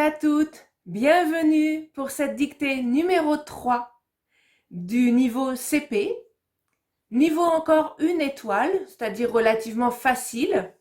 à toutes, bienvenue pour cette dictée numéro 3 du niveau CP. Niveau encore 1 étoile, c'est-à-dire relativement facile.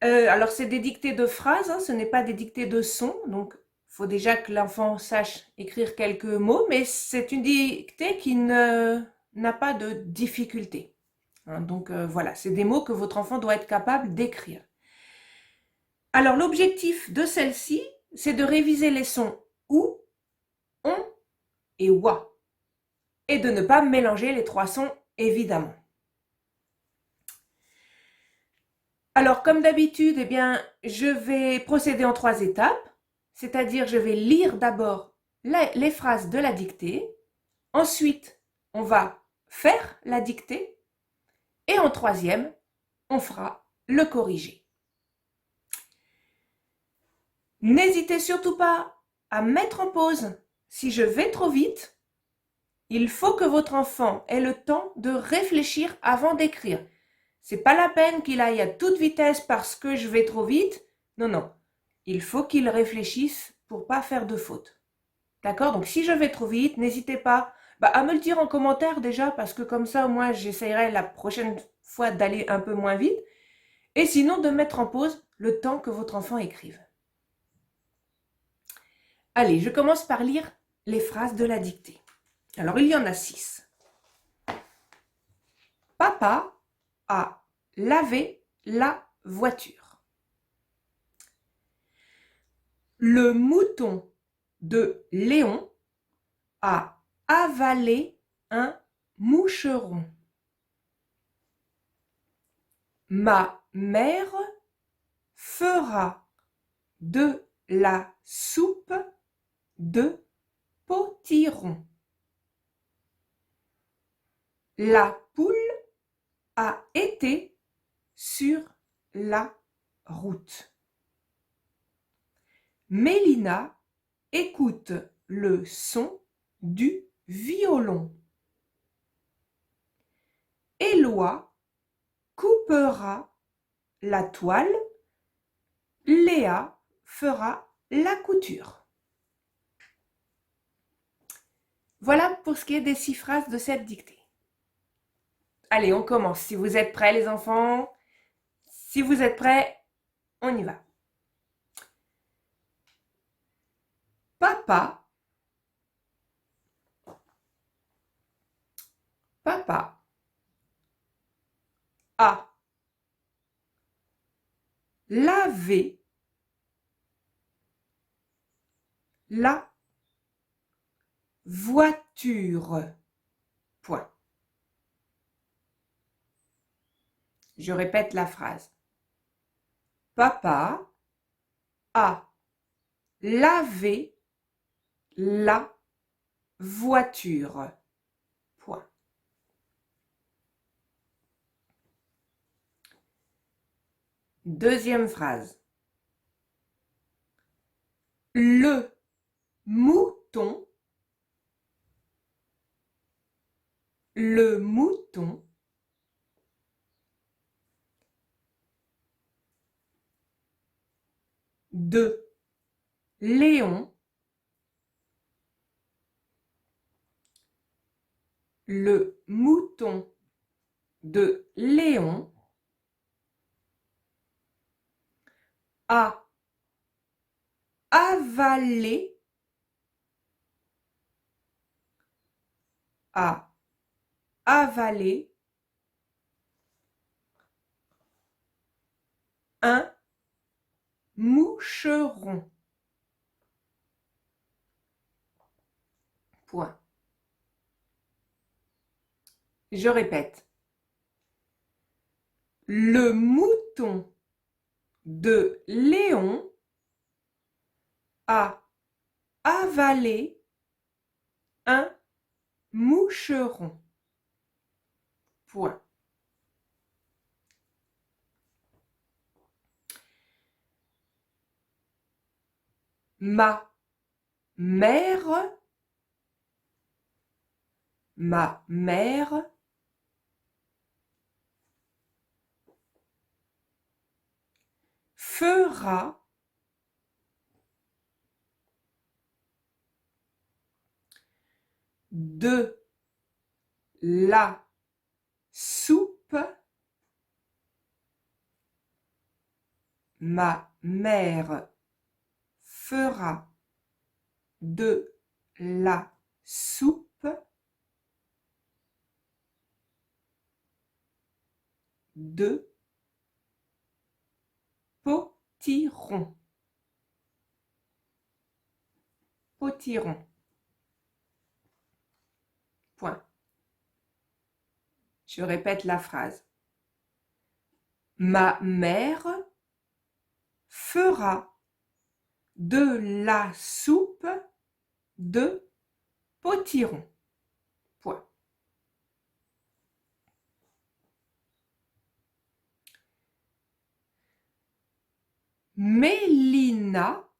Alors c'est des dictées de phrases, ce n'est pas des dictées de sons, donc il faut déjà que l'enfant sache écrire quelques mots, mais c'est une dictée qui n'a pas de difficulté. Donc voilà, c'est des mots que votre enfant doit être capable d'écrire. Alors l'objectif de celle-ci, c'est de réviser les sons OU, ON et OUA, et de ne pas mélanger les trois sons, évidemment. Alors, comme d'habitude, je vais procéder en 3 étapes, c'est-à-dire je vais lire d'abord les phrases de la dictée, ensuite on va faire la dictée, et en 3e, on fera le corrigé. N'hésitez surtout pas à mettre en pause si je vais trop vite. Il faut que votre enfant ait le temps de réfléchir avant d'écrire. C'est pas la peine qu'il aille à toute vitesse parce que je vais trop vite. Non, non. Il faut qu'il réfléchisse pour pas faire de faute. D'accord? Donc si je vais trop vite, n'hésitez pas à me le dire en commentaire déjà parce que comme ça, moi, j'essayerai la prochaine fois d'aller un peu moins vite. Et sinon, de mettre en pause le temps que votre enfant écrive. Allez, je commence par lire les phrases de la dictée. Alors, il y en a 6. Papa a lavé la voiture. Le mouton de Léon a avalé un moucheron. Ma mère fera de la soupe de potiron. La poule a été sur la route. Mélina écoute le son du violon. Éloi coupera la toile. Léa fera la couture. Voilà pour ce qui est des 6 phrases de cette dictée. Allez, on commence. Si vous êtes prêts, les enfants, si vous êtes prêts, on y va. Papa a lavé la voiture. Point. Je répète la phrase. Papa a lavé la voiture. Point. Deuxième phrase. Le mouton de Léon a avalé un moucheron. Point. Je répète. Le mouton de Léon a avalé un moucheron. Point. Ma mère fera de la soupe. Ma mère fera de la soupe de potiron. Potiron. Point. Je répète la phrase. Ma mère fera de la soupe de potiron. Point. Mélina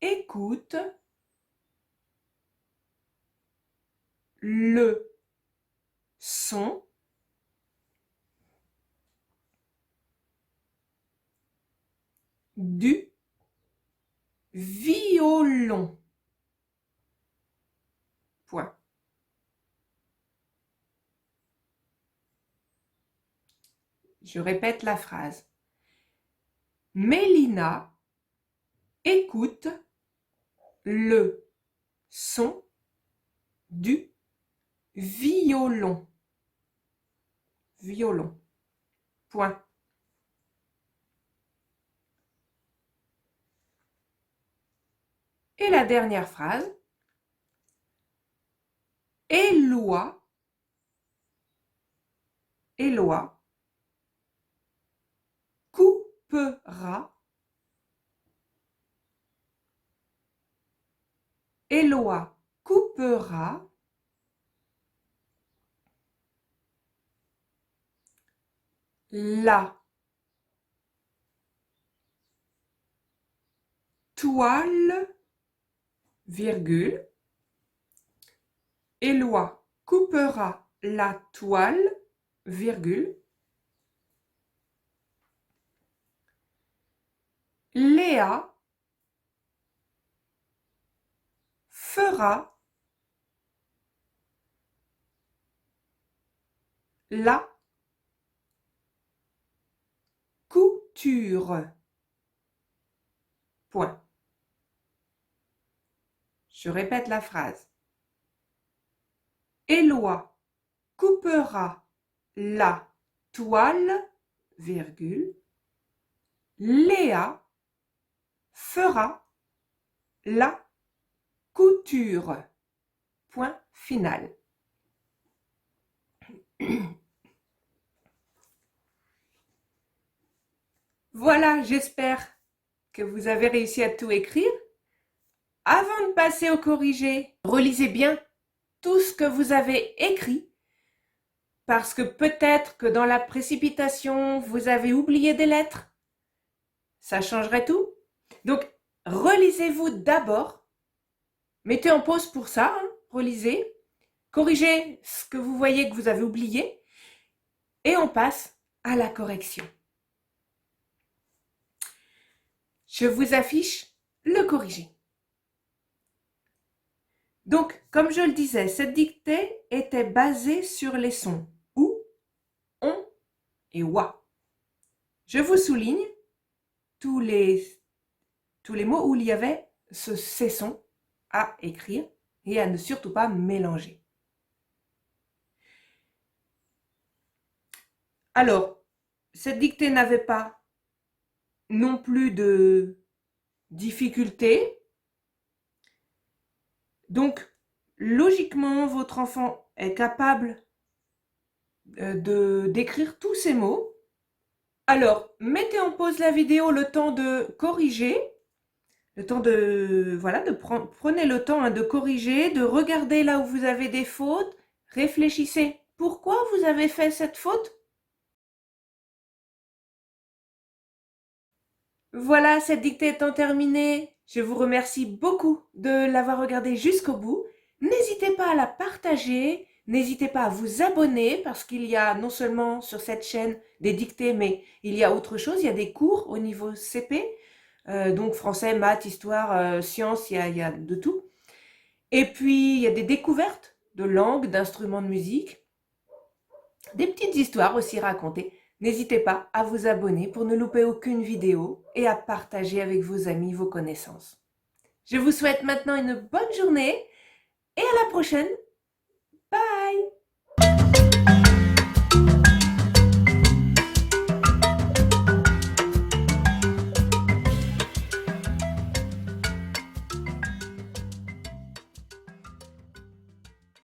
écoute le son du violon. Point. Je répète la phrase. Mélina écoute le son du violon. Violon. Point. Et la dernière phrase. Éloi coupera la toile, virgule. Éloi coupera la toile, virgule. Léa fera la couture. Point. Je répète la phrase. Éloi coupera la toile, virgule. Léa fera la couture. Point final. Voilà, j'espère que vous avez réussi à tout écrire. Avant de passer au corrigé, relisez bien tout ce que vous avez écrit parce que peut-être que dans la précipitation, vous avez oublié des lettres. Ça changerait tout. Donc, relisez-vous d'abord. Mettez en pause pour ça, hein, relisez. Corrigez ce que vous voyez que vous avez oublié. Et on passe à la correction. Je vous affiche le corrigé. Donc, comme je le disais, cette dictée était basée sur les sons OU, ON et OUA. Je vous souligne tous les mots où il y avait ces sons à écrire et à ne surtout pas mélanger. Alors, cette dictée n'avait pas non plus de difficultés. Donc, logiquement, votre enfant est capable d'écrire tous ces mots. Alors, mettez en pause la vidéo le temps de corriger, le temps de, voilà, prenez le temps de corriger, de regarder là où vous avez des fautes, réfléchissez. Pourquoi vous avez fait cette faute? Voilà, cette dictée étant terminée, je vous remercie beaucoup de l'avoir regardée jusqu'au bout. N'hésitez pas à la partager, n'hésitez pas à vous abonner parce qu'il y a non seulement sur cette chaîne des dictées, mais il y a autre chose, il y a des cours au niveau CP, donc français, maths, histoire, sciences, il y a de tout. Et puis, il y a des découvertes de langues, d'instruments de musique, des petites histoires aussi racontées. N'hésitez pas à vous abonner pour ne louper aucune vidéo et à partager avec vos amis vos connaissances. Je vous souhaite maintenant une bonne journée et à la prochaine